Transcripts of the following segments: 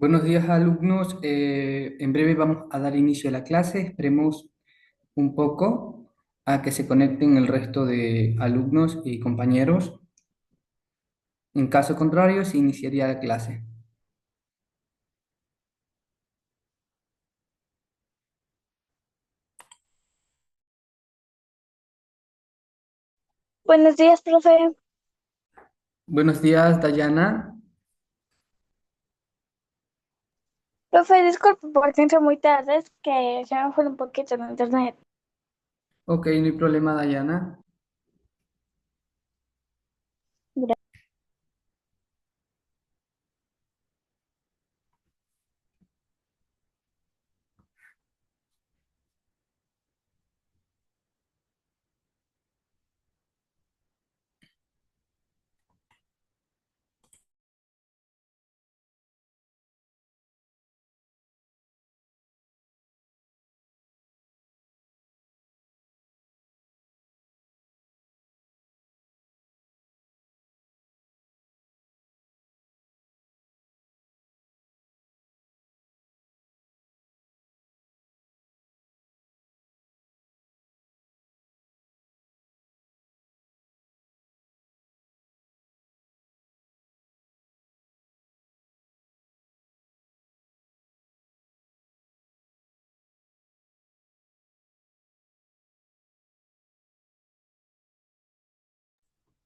Buenos días, alumnos. En breve vamos a dar inicio a la clase. Esperemos un poco a que se conecten el resto de alumnos y compañeros. En caso contrario, se iniciaría la clase. Buenos días, profe. Buenos días, Dayana. Profe, disculpe por que entro muy tarde, es que se me fue un poquito en internet. Ok, no hay problema, Dayana. Mira.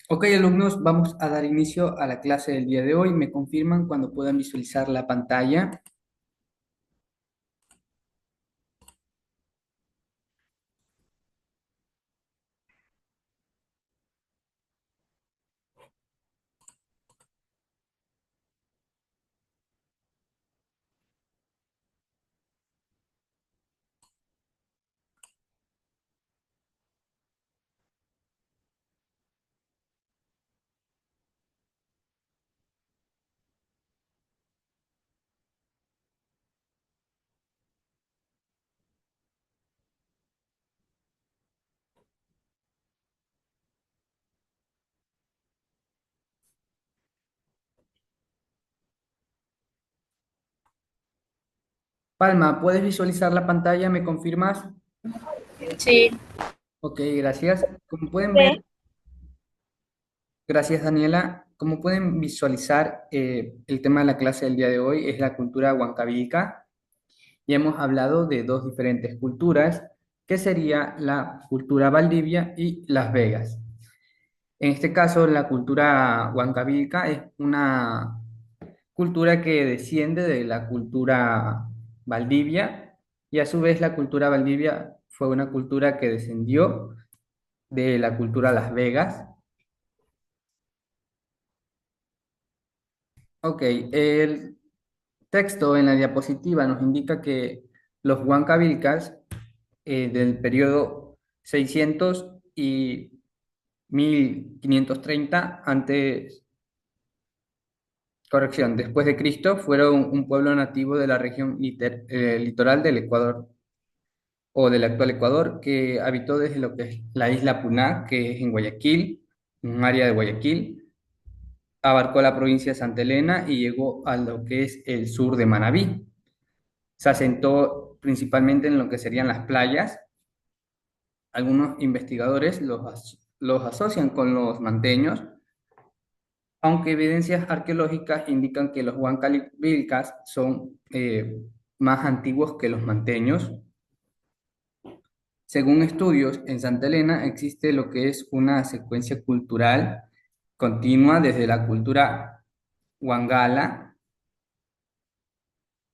Ok, alumnos, vamos a dar inicio a la clase del día de hoy. ¿Me confirman cuando puedan visualizar la pantalla? Palma, ¿puedes visualizar la pantalla? ¿Me confirmas? Sí. Ok, gracias. Como pueden ¿Ve? ver, gracias, Daniela. Como pueden visualizar, el tema de la clase del día de hoy es la cultura huancabilca. Y hemos hablado de dos diferentes culturas, que sería la cultura Valdivia y Las Vegas. En este caso, la cultura huancabilca es una cultura que desciende de la cultura Valdivia, y a su vez la cultura Valdivia fue una cultura que descendió de la cultura Las Vegas. Ok, el texto en la diapositiva nos indica que los huancabilcas del periodo 600 y 1530 antes, corrección, después de Cristo, fueron un pueblo nativo de la región litoral del Ecuador o del actual Ecuador, que habitó desde lo que es la isla Puná, que es en Guayaquil, un área de Guayaquil, abarcó la provincia de Santa Elena y llegó a lo que es el sur de Manabí. Se asentó principalmente en lo que serían las playas. Algunos investigadores los asocian con los manteños, aunque evidencias arqueológicas indican que los huancavilcas son más antiguos que los manteños. Según estudios, en Santa Elena existe lo que es una secuencia cultural continua desde la cultura huangala,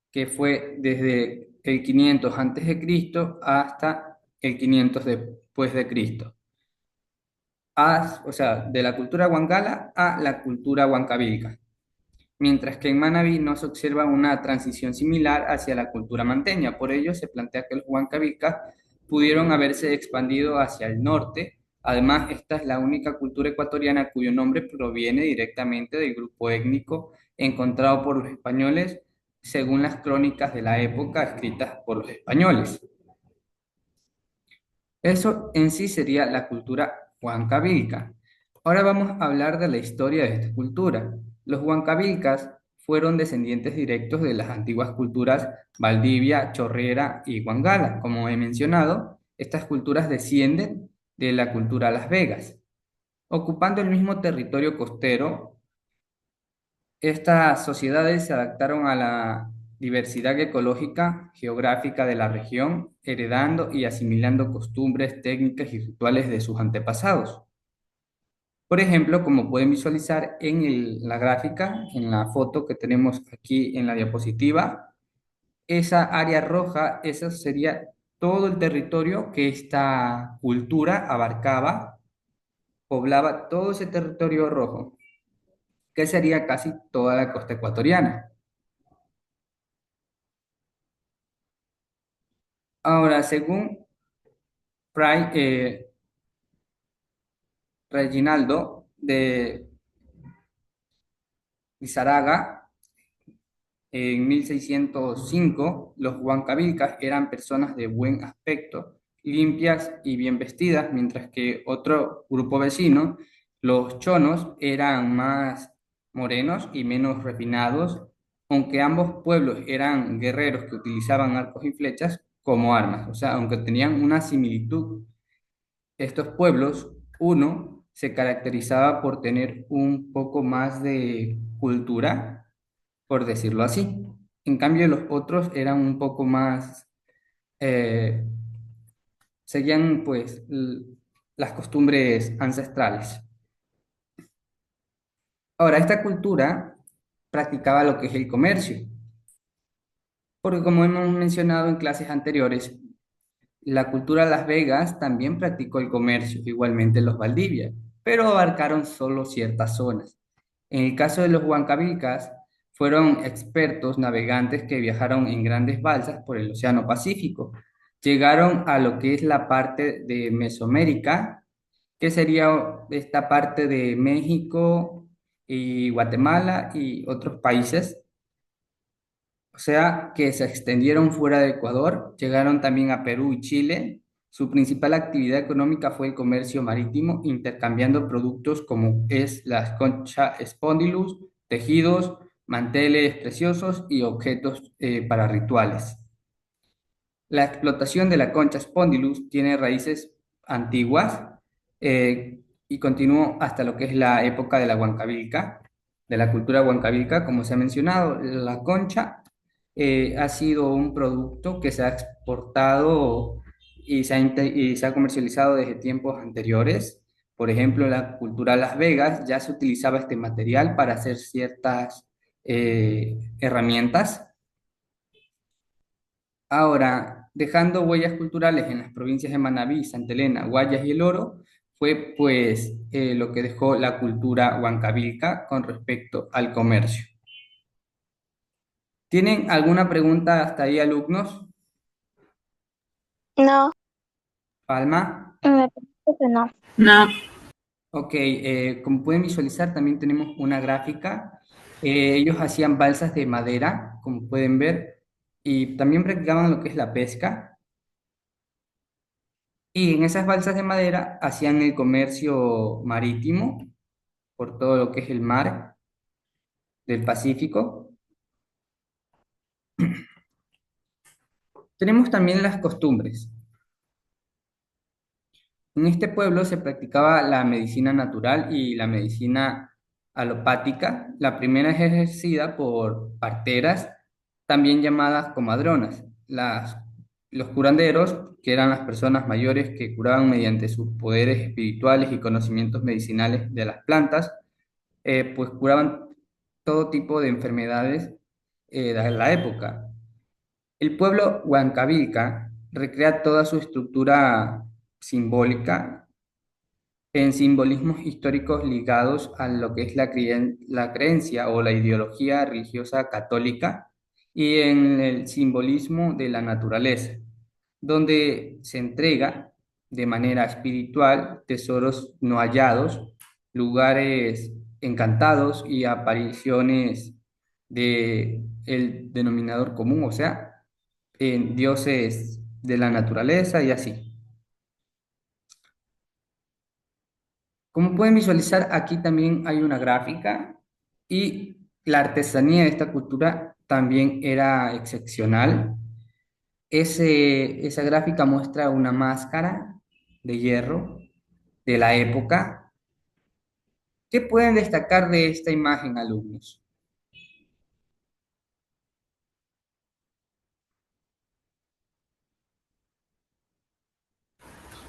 que fue desde el 500 antes de Cristo hasta el 500 después de Cristo. O sea, de la cultura huangala a la cultura huancavilca, mientras que en Manabí no se observa una transición similar hacia la cultura manteña. Por ello, se plantea que los huancavicas pudieron haberse expandido hacia el norte. Además, esta es la única cultura ecuatoriana cuyo nombre proviene directamente del grupo étnico encontrado por los españoles, según las crónicas de la época escritas por los españoles. Eso en sí sería la cultura huancavilca. Ahora vamos a hablar de la historia de esta cultura. Los huancavilcas fueron descendientes directos de las antiguas culturas Valdivia, Chorrera y Huangala. Como he mencionado, estas culturas descienden de la cultura Las Vegas. Ocupando el mismo territorio costero, estas sociedades se adaptaron a la diversidad ecológica, geográfica de la región, heredando y asimilando costumbres, técnicas y rituales de sus antepasados. Por ejemplo, como pueden visualizar en la gráfica, en la foto que tenemos aquí en la diapositiva, esa área roja, eso sería todo el territorio que esta cultura abarcaba, poblaba todo ese territorio rojo, que sería casi toda la costa ecuatoriana. Ahora, según Fray Reginaldo de Lizarraga, en 1605, los huancabilcas eran personas de buen aspecto, limpias y bien vestidas, mientras que otro grupo vecino, los chonos, eran más morenos y menos refinados, aunque ambos pueblos eran guerreros que utilizaban arcos y flechas como armas, o sea, aunque tenían una similitud. Estos pueblos, uno, se caracterizaba por tener un poco más de cultura, por decirlo así. En cambio, los otros eran un poco más, eh, seguían pues las costumbres ancestrales. Ahora, esta cultura practicaba lo que es el comercio, porque como hemos mencionado en clases anteriores, la cultura de Las Vegas también practicó el comercio, igualmente los Valdivia, pero abarcaron solo ciertas zonas. En el caso de los Huancavilcas, fueron expertos navegantes que viajaron en grandes balsas por el Océano Pacífico. Llegaron a lo que es la parte de Mesoamérica, que sería esta parte de México y Guatemala y otros países, o sea, que se extendieron fuera de Ecuador, llegaron también a Perú y Chile. Su principal actividad económica fue el comercio marítimo, intercambiando productos como es la concha spondylus, tejidos, manteles preciosos y objetos para rituales. La explotación de la concha spondylus tiene raíces antiguas y continuó hasta lo que es la época de la Huancavilca, de la cultura huancavilca, como se ha mencionado. La concha ha sido un producto que se ha exportado y se ha comercializado desde tiempos anteriores. Por ejemplo, en la cultura Las Vegas ya se utilizaba este material para hacer ciertas herramientas. Ahora, dejando huellas culturales en las provincias de Manabí, Santa Elena, Guayas y El Oro, fue pues lo que dejó la cultura huancavilca con respecto al comercio. ¿Tienen alguna pregunta hasta ahí, alumnos? No, Palma. me parece que no. No, Ok, como pueden visualizar, también tenemos una gráfica. Ellos hacían balsas de madera, como pueden ver, y también practicaban lo que es la pesca. Y en esas balsas de madera hacían el comercio marítimo por todo lo que es el mar del Pacífico. Tenemos también las costumbres. En este pueblo se practicaba la medicina natural y la medicina alopática. La primera es ejercida por parteras, también llamadas comadronas. Los curanderos, que eran las personas mayores que curaban mediante sus poderes espirituales y conocimientos medicinales de las plantas, pues curaban todo tipo de enfermedades de la época. El pueblo Huancavilca recrea toda su estructura simbólica en simbolismos históricos ligados a lo que es la creencia o la ideología religiosa católica y en el simbolismo de la naturaleza, donde se entrega de manera espiritual tesoros no hallados, lugares encantados y apariciones de el denominador común, o sea, en dioses de la naturaleza y así. Como pueden visualizar, aquí también hay una gráfica y La artesanía de esta cultura también era excepcional. Esa gráfica muestra una máscara de hierro de la época. ¿Qué pueden destacar de esta imagen, alumnos?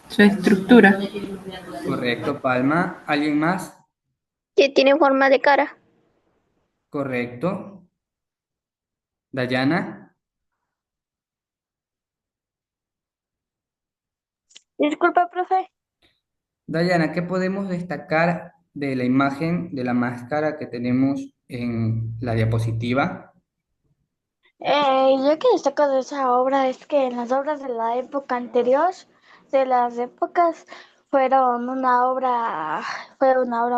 Su estructura. Correcto, Palma. ¿Alguien más? Que tiene forma de cara. Correcto. Dayana. Disculpa, profe. Dayana, ¿qué podemos destacar de la imagen de la máscara que tenemos en la diapositiva? Yo que destaco de esa obra es que en las obras de la época anterior, de las épocas, fue una obra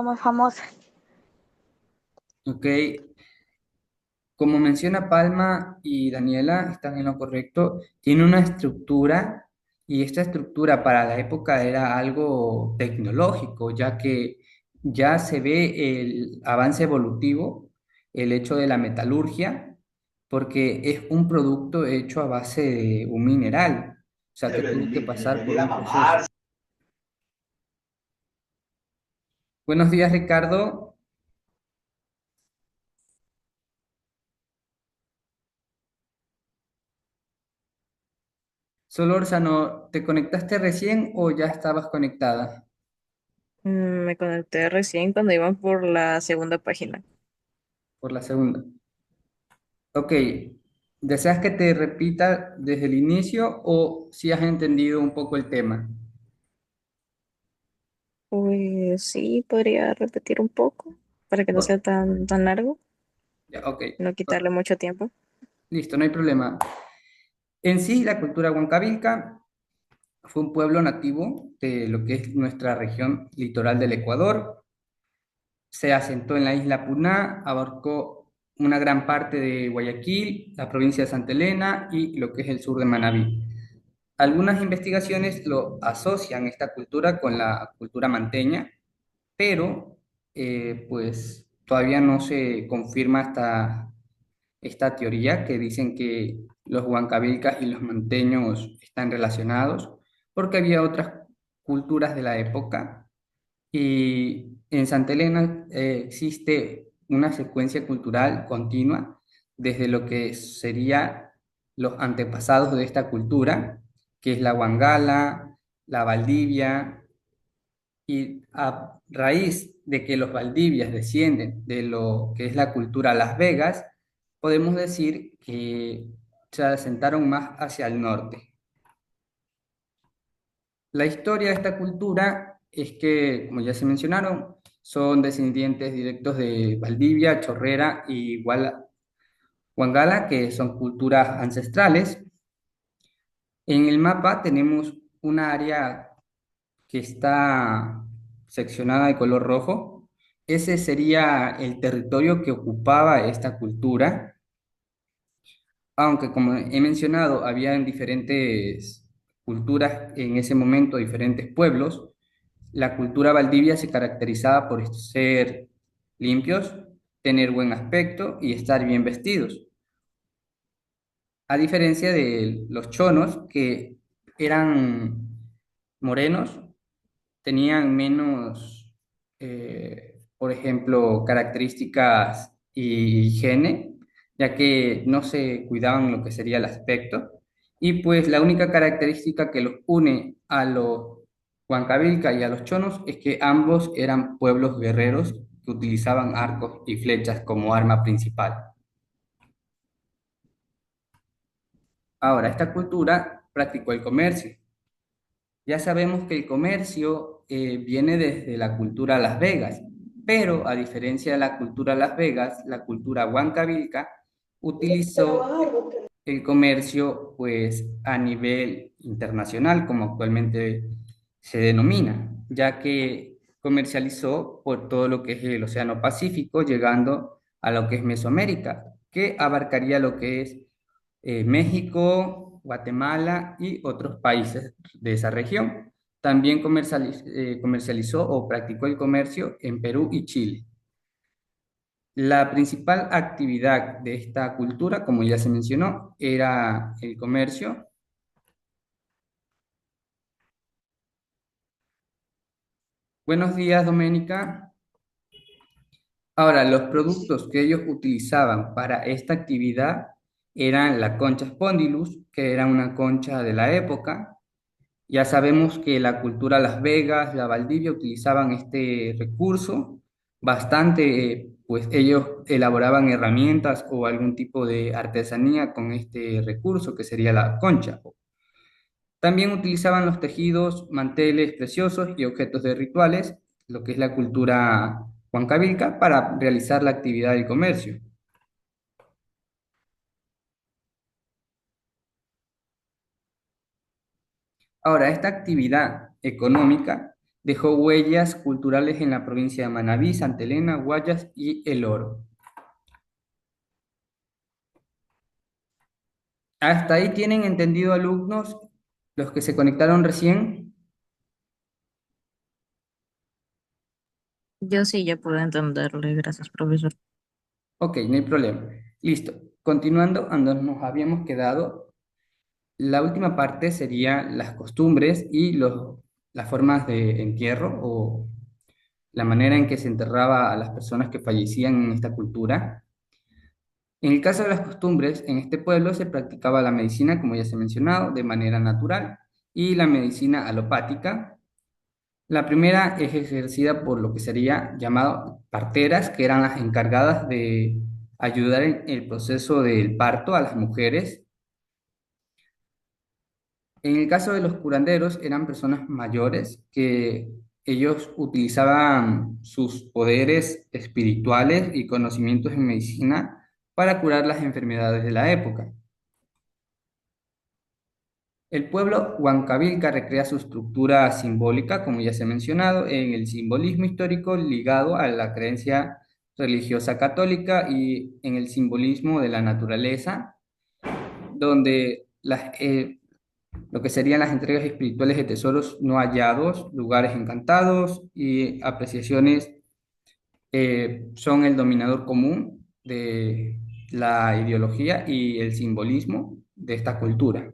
muy famosa. Ok, como menciona Palma y Daniela, están en lo correcto, tiene una estructura y esta estructura para la época era algo tecnológico, ya que ya se ve el avance evolutivo, el hecho de la metalurgia, porque es un producto hecho a base de un mineral, o sea que tuvo que pasar por un proceso. Buenos días, Ricardo. Solórzano, ¿te conectaste recién o ya estabas conectada Me conecté recién cuando iban por la segunda página. por la segunda? Ok, ¿deseas que te repita desde el inicio o si has entendido un poco el tema? Pues sí, podría repetir un poco para que no sea Bueno, tan largo, ya, ok, no quitarle mucho tiempo. listo, no hay problema. En sí, la cultura huancabilca fue un pueblo nativo de lo que es nuestra región litoral del Ecuador. Se asentó en la isla Puná, abarcó una gran parte de Guayaquil, la provincia de Santa Elena y lo que es el sur de Manabí. Algunas investigaciones lo asocian esta cultura con la cultura manteña, pero pues todavía no se confirma esta teoría que dicen que los huancabilcas y los manteños están relacionados, porque había otras culturas de la época y en Santa Elena existe una secuencia cultural continua desde lo que sería los antepasados de esta cultura, que es la Huangala, la Valdivia, y a raíz de que los Valdivias descienden de lo que es la cultura Las Vegas, podemos decir que se asentaron más hacia el norte. La historia de esta cultura es que, como ya se mencionaron, son descendientes directos de Valdivia, Chorrera y Huangala, que son culturas ancestrales. En el mapa tenemos una área que está seccionada de color rojo. Ese sería el territorio que ocupaba esta cultura, aunque como he mencionado, habían diferentes culturas en ese momento, diferentes pueblos. La cultura valdivia se caracterizaba por ser limpios, tener buen aspecto y estar bien vestidos, a diferencia de los chonos que eran morenos, tenían menos, por ejemplo, características y higiene, ya que no se cuidaban lo que sería el aspecto. Y pues la única característica que los une a los Huancavilca y a los chonos es que ambos eran pueblos guerreros que utilizaban arcos y flechas como arma principal. Ahora, esta cultura practicó el comercio. Ya sabemos que el comercio viene desde la cultura Las Vegas, pero a diferencia de la cultura Las Vegas, la cultura Huancavilca utilizó el comercio pues a nivel internacional, como actualmente se denomina, ya que comercializó por todo lo que es el Océano Pacífico, llegando a lo que es Mesoamérica, que abarcaría lo que es México, Guatemala y otros países de esa región. También comercializó o practicó el comercio en Perú y Chile. La principal actividad de esta cultura, como ya se mencionó, era el comercio. Buenos días, Doménica. Ahora, los productos que ellos utilizaban para esta actividad eran la concha spondylus, que era una concha de la época. Ya sabemos que la cultura Las Vegas, la Valdivia utilizaban este recurso bastante, pues ellos elaboraban herramientas o algún tipo de artesanía con este recurso que sería la concha. También utilizaban los tejidos, manteles preciosos y objetos de rituales, lo que es la cultura huancabilca, para realizar la actividad del comercio. Ahora, esta actividad económica dejó huellas culturales en la provincia de Manabí, Santa Elena, Guayas y El Oro. ¿Hasta ahí tienen entendido, alumnos, los que se conectaron recién? Yo sí ya pude entenderle, gracias, profesor. Ok, no hay problema. Listo. Continuando, a donde nos habíamos quedado, la última parte sería las costumbres y las formas de entierro o la manera en que se enterraba a las personas que fallecían en esta cultura. En el caso de las costumbres, en este pueblo se practicaba la medicina, como ya se ha mencionado, de manera natural y la medicina alopática. La primera es ejercida por lo que sería llamado parteras, que eran las encargadas de ayudar en el proceso del parto a las mujeres. En el caso de los curanderos, eran personas mayores que ellos utilizaban sus poderes espirituales y conocimientos en medicina para curar las enfermedades de la época. El pueblo Huancavilca recrea su estructura simbólica, como ya se ha mencionado, en el simbolismo histórico ligado a la creencia religiosa católica y en el simbolismo de la naturaleza, donde lo que serían las entregas espirituales de tesoros no hallados, lugares encantados y apreciaciones son el dominador común de la ideología y el simbolismo de esta cultura.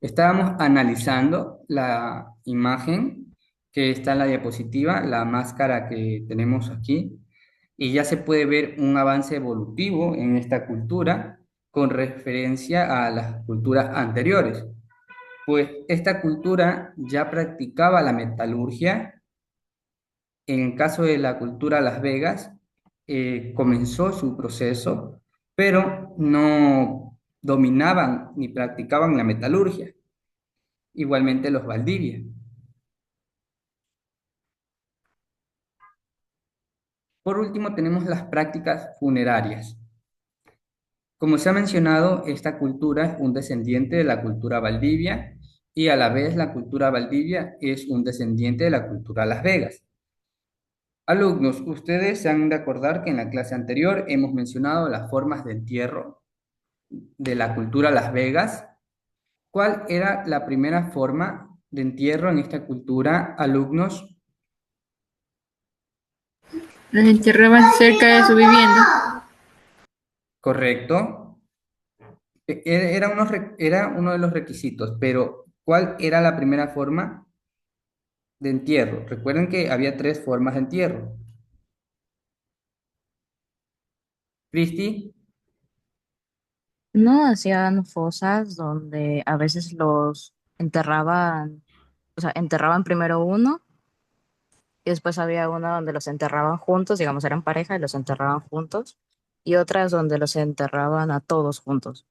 Estábamos analizando la imagen que está en la diapositiva, la máscara que tenemos aquí, y ya se puede ver un avance evolutivo en esta cultura con referencia a las culturas anteriores. Pues esta cultura ya practicaba la metalurgia. En el caso de la cultura Las Vegas, comenzó su proceso, pero no dominaban ni practicaban la metalurgia. Igualmente los Valdivia. Por último, tenemos las prácticas funerarias. Como se ha mencionado, esta cultura es un descendiente de la cultura Valdivia y a la vez la cultura Valdivia es un descendiente de la cultura Las Vegas. Alumnos, ustedes se han de acordar que en la clase anterior hemos mencionado las formas de entierro de la cultura Las Vegas. ¿Cuál era la primera forma de entierro en esta cultura, alumnos? Los enterraban cerca de su vivienda. ¿Correcto? Era uno de los requisitos, pero ¿cuál era la primera forma de entierro? Recuerden que había tres formas de entierro. Cristi, No hacían fosas donde a veces los enterraban, o sea, enterraban primero uno y después había una donde los enterraban juntos, digamos, eran pareja y los enterraban juntos, y otras donde los enterraban a todos juntos.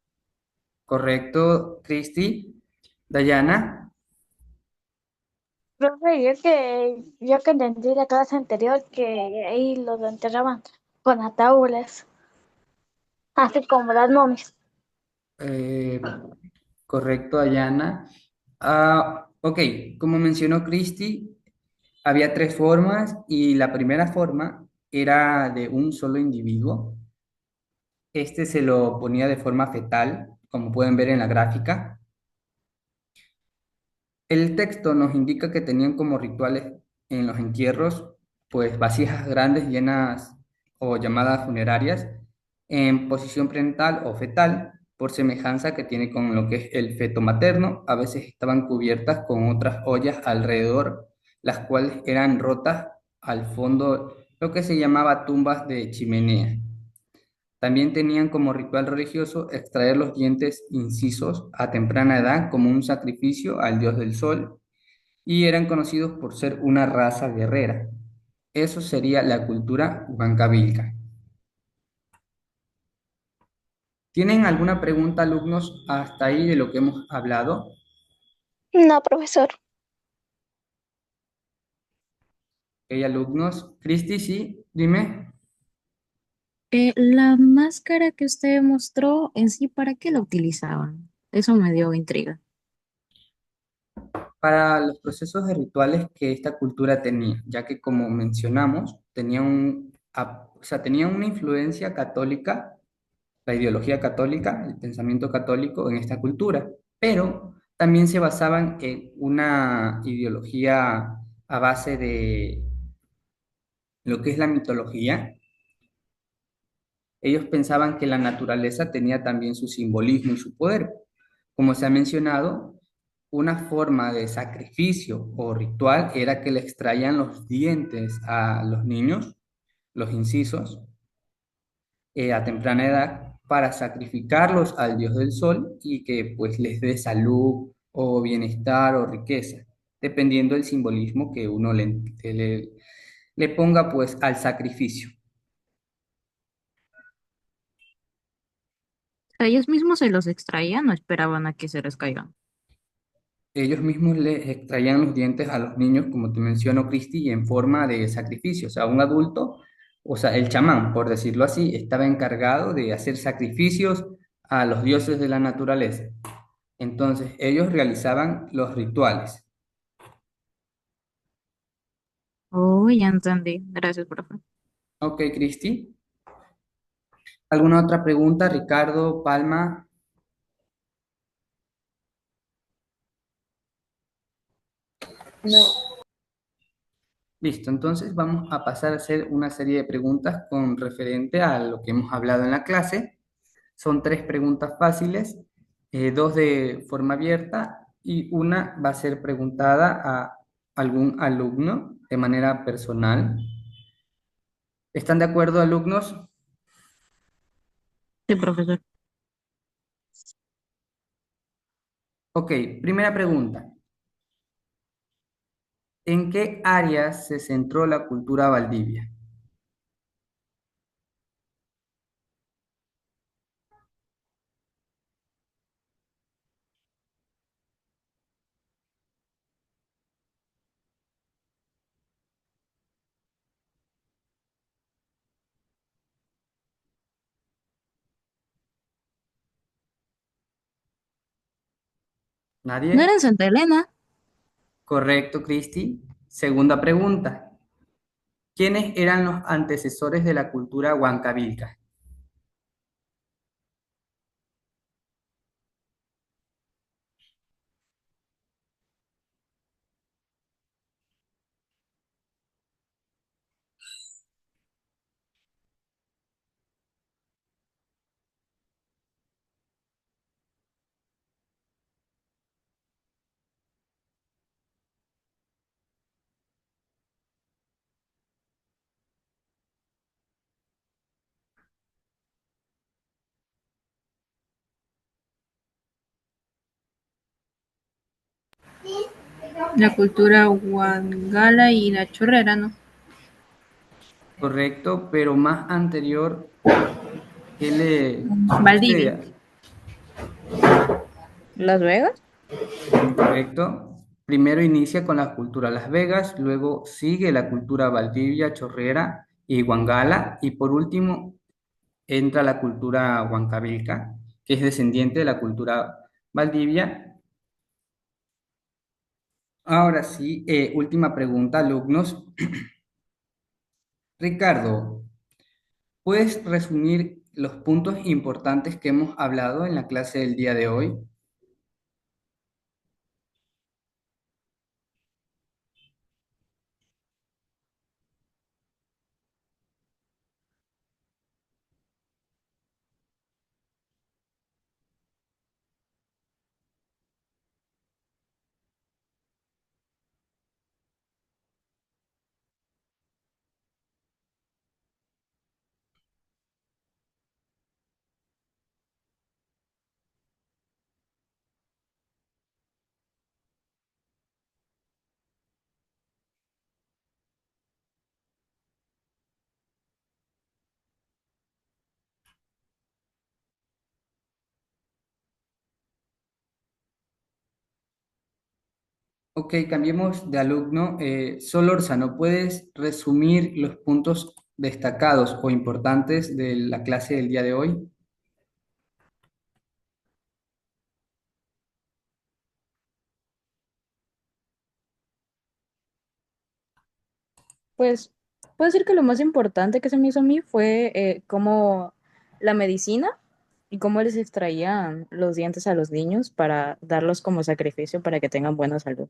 correcto, Cristi. Dayana, Profe, yo que entendí la clase anterior que ahí los enterraban con ataúdes, así como las momias. eh, correcto, Dayana. Ok, como mencionó Cristi, había tres formas y la primera forma era de un solo individuo. Este se lo ponía de forma fetal, como pueden ver en la gráfica. El texto nos indica que tenían como rituales en los entierros, pues vasijas grandes llenas o llamadas funerarias en posición prenatal o fetal, por semejanza que tiene con lo que es el feto materno. A veces estaban cubiertas con otras ollas alrededor, las cuales eran rotas al fondo, lo que se llamaba tumbas de chimenea. También tenían como ritual religioso extraer los dientes incisos a temprana edad como un sacrificio al dios del sol y eran conocidos por ser una raza guerrera. Eso sería la cultura huancabilca. ¿Tienen alguna pregunta, alumnos, hasta ahí de lo que hemos hablado? No, profesor. ¿Hay alumnos? Cristi, sí, dime. La máscara que usted mostró en sí, ¿para qué la utilizaban? Eso me dio intriga. Para los procesos de rituales que esta cultura tenía, ya que como mencionamos, o sea, tenía una influencia católica, la ideología católica, el pensamiento católico en esta cultura, pero también se basaban en una ideología a base de lo que es la mitología. Ellos pensaban que la naturaleza tenía también su simbolismo y su poder. Como se ha mencionado, una forma de sacrificio o ritual era que le extraían los dientes a los niños, los incisos, a temprana edad para sacrificarlos al dios del sol y que pues les dé salud o bienestar o riqueza, dependiendo del simbolismo que uno le ponga pues al sacrificio. Ellos mismos se los extraían o esperaban a que se les caigan. Ellos mismos les extraían los dientes a los niños, como te menciono, Cristi, en forma de sacrificio. O sea, un adulto, o sea, el chamán, por decirlo así, estaba encargado de hacer sacrificios a los dioses de la naturaleza. Entonces, ellos realizaban los rituales. Oh, ya entendí. Gracias, profe. Ok, Cristi. ¿Alguna otra pregunta, Ricardo, Palma? Listo, entonces vamos a pasar a hacer una serie de preguntas con referente a lo que hemos hablado en la clase. Son tres preguntas fáciles, dos de forma abierta y una va a ser preguntada a algún alumno de manera personal. ¿Están de acuerdo, alumnos? Sí, profesor. Ok, primera pregunta. ¿En qué áreas se centró la cultura Valdivia? ¿No era ¿Nadie? en Santa Elena? Correcto, Cristi. Segunda pregunta. ¿Quiénes eran los antecesores de la cultura huancabilca? La cultura Wangala y la chorrera, ¿no? Correcto, pero más anterior, ¿qué le... Valdivia. Usted, ¿Las Vegas? correcto. Primero inicia con la cultura Las Vegas, luego sigue la cultura Valdivia, Chorrera y Huangala, y por último entra la cultura Huancavilca, que es descendiente de la cultura Valdivia. Ahora sí, última pregunta, alumnos. Ricardo, ¿puedes resumir los puntos importantes que hemos hablado en la clase del día de hoy? Ok, cambiemos de alumno. Solórzano, ¿puedes resumir los puntos destacados o importantes de la clase del día de hoy? Pues puedo decir que lo más importante que se me hizo a mí fue cómo la medicina y cómo les extraían los dientes a los niños para darlos como sacrificio para que tengan buena salud.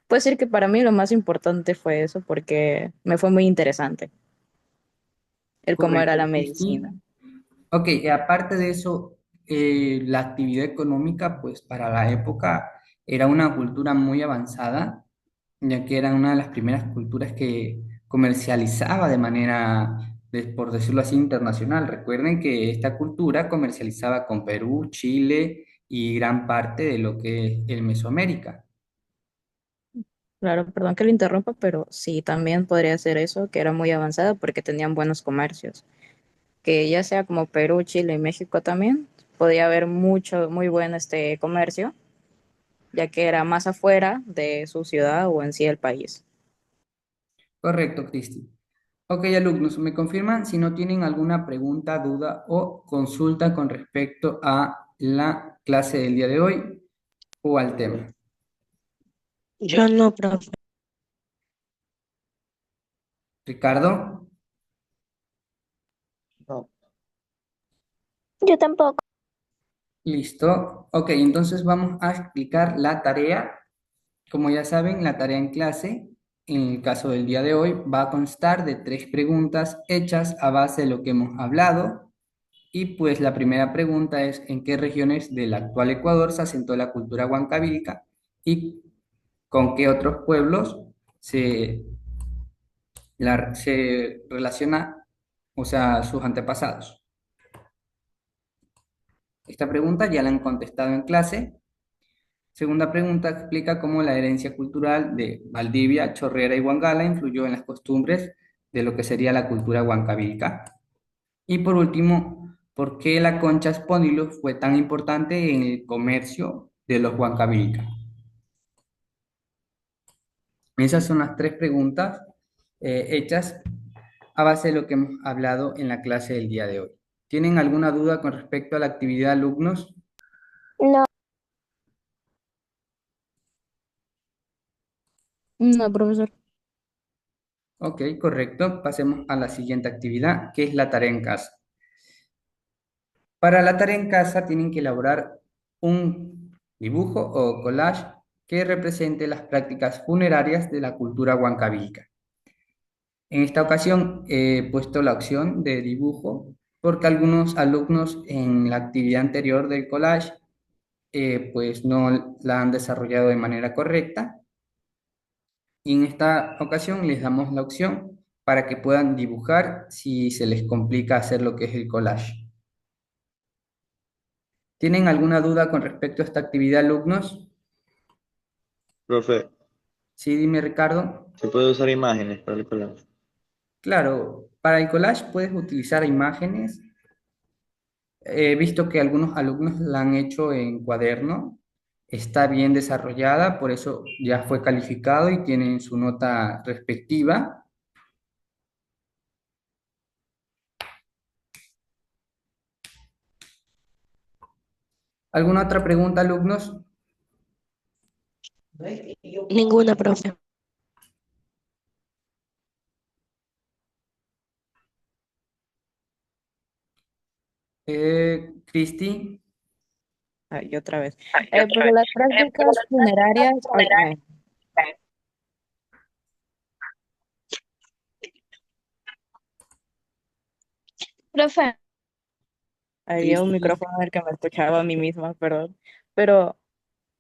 Puedo decir que para mí lo más importante fue eso porque me fue muy interesante el cómo era Correcto, la Cristi. medicina. Ok, aparte de eso, la actividad económica, pues para la época era una cultura muy avanzada, ya que era una de las primeras culturas que comercializaba de manera, por decirlo así, internacional. Recuerden que esta cultura comercializaba con Perú, Chile y gran parte de lo que es el Mesoamérica. Claro, perdón que lo interrumpa, pero sí, también podría ser eso, que era muy avanzada porque tenían buenos comercios. Que ya sea como Perú, Chile y México también, podía haber mucho, muy buen comercio, ya que era más afuera de su ciudad o en sí el país. Correcto, Cristi. Ok, alumnos, ¿me confirman si no tienen alguna pregunta, duda o consulta con respecto a la clase del día de hoy o al tema? Yo no, profe. Ricardo, No. Yo tampoco. listo. Ok, entonces vamos a explicar la tarea. Como ya saben, la tarea en clase, en el caso del día de hoy, va a constar de tres preguntas hechas a base de lo que hemos hablado. Y pues la primera pregunta es, ¿en qué regiones del actual Ecuador se asentó la cultura huancavílica y con qué otros pueblos se, se relaciona, o sea, sus antepasados? Esta pregunta ya la han contestado en clase. Segunda pregunta explica cómo la herencia cultural de Valdivia, Chorrera y Huangala influyó en las costumbres de lo que sería la cultura huancavílica. Y por último, ¿por qué la concha spondylus fue tan importante en el comercio de los huancavílicas? Esas son las tres preguntas hechas a base de lo que hemos hablado en la clase del día de hoy. ¿Tienen alguna duda con respecto a la actividad, alumnos? No, No, profesor. Ok, correcto. Pasemos a la siguiente actividad, que es la tarea en casa. Para la tarea en casa tienen que elaborar un dibujo o collage que represente las prácticas funerarias de la cultura huancavílica. En esta ocasión he puesto la opción de dibujo porque algunos alumnos en la actividad anterior del collage pues no la han desarrollado de manera correcta y en esta ocasión les damos la opción para que puedan dibujar si se les complica hacer lo que es el collage. ¿Tienen alguna duda con respecto a esta actividad, alumnos? Profe, Sí, dime, Ricardo. ¿se puede usar imágenes para el collage? Claro, para el collage puedes utilizar imágenes. He visto que algunos alumnos la han hecho en cuaderno. Está bien desarrollada, por eso ya fue calificado y tienen su nota respectiva. ¿Alguna otra pregunta, alumnos? Ninguna, profe. Cristi, Ay, otra vez. Pero las prácticas funerarias, ay, profe, había un Cristi, micrófono en el que me escuchaba a mí misma, perdón. Pero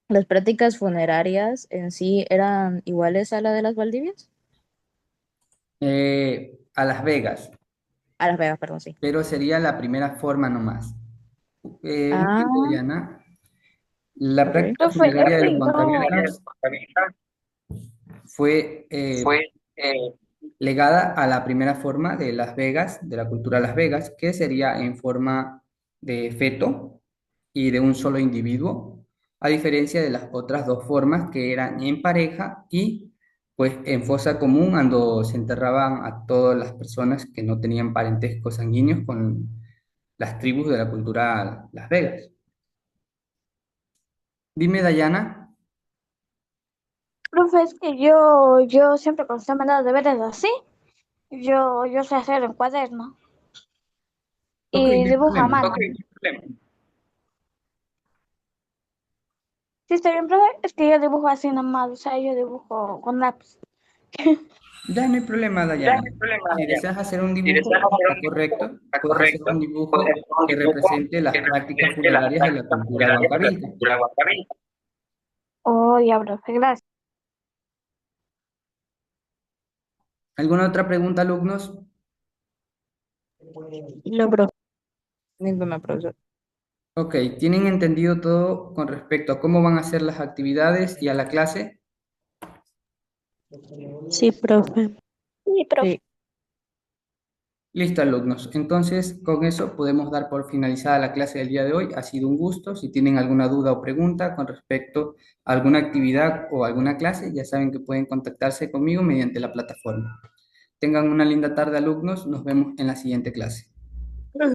las prácticas funerarias en sí eran iguales a la de las Valdivias. a Las Vegas, A Las Vegas, perdón, sí. pero sería la primera forma nomás. Un momento, Ah, Diana. La ok. práctica profe, funeraria de los no, huancavilcas fue legada a la primera forma de Las Vegas, de la cultura de Las Vegas, que sería en forma de feto y de un solo individuo. a diferencia de las otras dos formas que eran en pareja y pues en fosa común, cuando se enterraban a todas las personas que no tenían parentesco sanguíneos con las tribus de la cultura Las Vegas. Dime, Dayana. Profe, es que yo siempre cuando estoy mandando deberes así, yo sé hacer en cuaderno Ok, no y hay dibujo a problema. mano. Sí, está bien, profe, es que yo dibujo así nomás, o sea, yo dibujo con lápiz. Ya no hay problema, Dayana. Si deseas hacer un dibujo, está correcto. Puedes hacer un dibujo que represente las prácticas funerarias de la cultura huancabilca. Oh, ya, profe, gracias. ¿Alguna otra pregunta, alumnos? No, profe. Ninguna, profesor. Ok, ¿tienen entendido todo con respecto a cómo van a ser las actividades y a la clase? Sí, profe. Sí, profe. Sí. Listo, alumnos. Entonces, con eso podemos dar por finalizada la clase del día de hoy. Ha sido un gusto. Si tienen alguna duda o pregunta con respecto a alguna actividad o alguna clase, ya saben que pueden contactarse conmigo mediante la plataforma. Tengan una linda tarde, alumnos. Nos vemos en la siguiente clase.